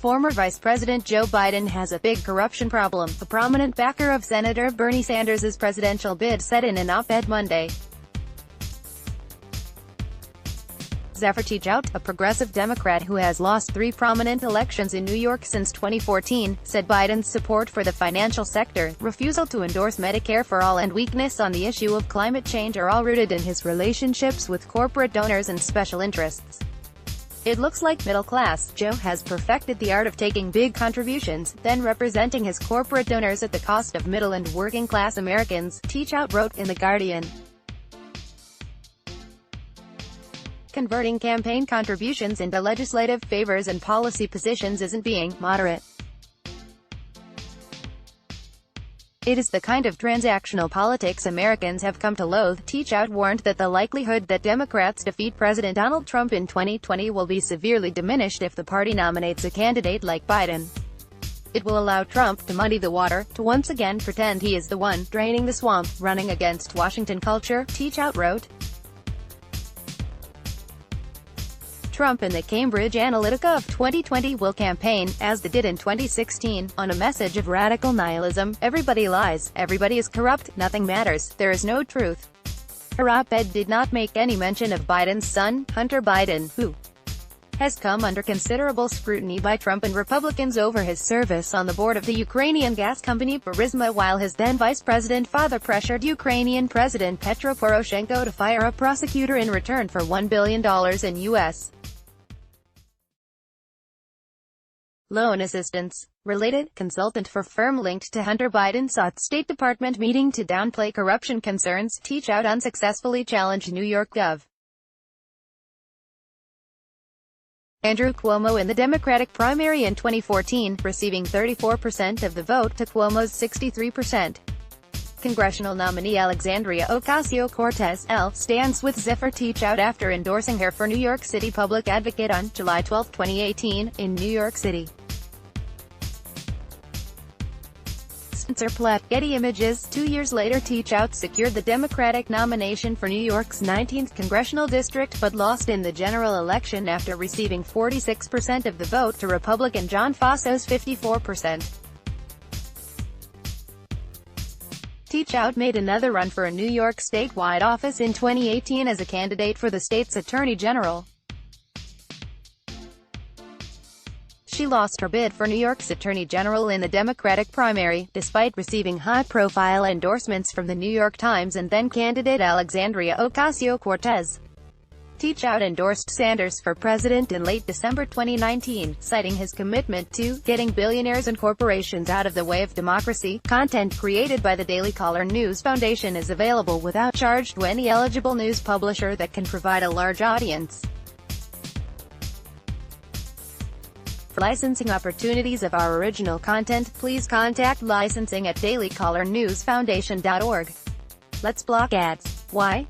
Former Vice President Joe Biden has a big corruption problem, a prominent backer of Senator Bernie Sanders' presidential bid said in an op-ed Monday. Zephyr Teachout, a progressive Democrat who has lost 3 prominent elections in New York since 2014, said Biden's support for the financial sector, refusal to endorse Medicare for all and weakness on the issue of climate change are all rooted in his relationships with corporate donors and special interests. It looks like middle-class Joe has perfected the art of taking big contributions, then representing his corporate donors at the cost of middle and working-class Americans, Teachout wrote in The Guardian. Converting campaign contributions into legislative favors and policy positions isn't being moderate. It is the kind of transactional politics Americans have come to loathe. Teachout warned that the likelihood that Democrats defeat President Donald Trump in 2020 will be severely diminished if the party nominates a candidate like Biden. It will allow Trump to muddy the water, to once again pretend he is the one draining the swamp, running against Washington culture, Teachout wrote. Trump and the Cambridge Analytica of 2020 will campaign, as they did in 2016, on a message of radical nihilism. Everybody lies, everybody is corrupt, nothing matters, there is no truth. Her op-ed did not make any mention of Biden's son, Hunter Biden, who has come under considerable scrutiny by Trump and Republicans over his service on the board of the Ukrainian gas company Burisma, while his then vice president father pressured Ukrainian President Petro Poroshenko to fire a prosecutor in return for $1 billion in U.S. loan assistance. Related, consultant for firm linked to Hunter Biden sought State Department meeting to downplay corruption concerns. Teachout unsuccessfully challenged New York Gov. Andrew Cuomo in the Democratic primary in 2014, receiving 34% of the vote to Cuomo's 63%. Congressional nominee Alexandria Ocasio-Cortez, L., stands with Zephyr Teachout after endorsing her for New York City Public Advocate on July 12, 2018, in New York City. Spencer Platt, Getty Images. 2 years later, Teachout secured the Democratic nomination for New York's 19th congressional district, but lost in the general election after receiving 46% of the vote to Republican John Fasso's 54%. Teachout made another run for a New York statewide office in 2018 as a candidate for the state's Attorney General. She lost her bid for New York's Attorney General in the Democratic primary, despite receiving high-profile endorsements from the New York Times and then-candidate Alexandria Ocasio-Cortez. Teachout endorsed Sanders for president in late December 2019, citing his commitment to getting billionaires and corporations out of the way of democracy. Content created by the Daily Caller News Foundation is available without charge to any eligible news publisher that can provide a large audience. For licensing opportunities of our original content, please contact licensing@dailycallernewsfoundation.org. Let's block ads. Why?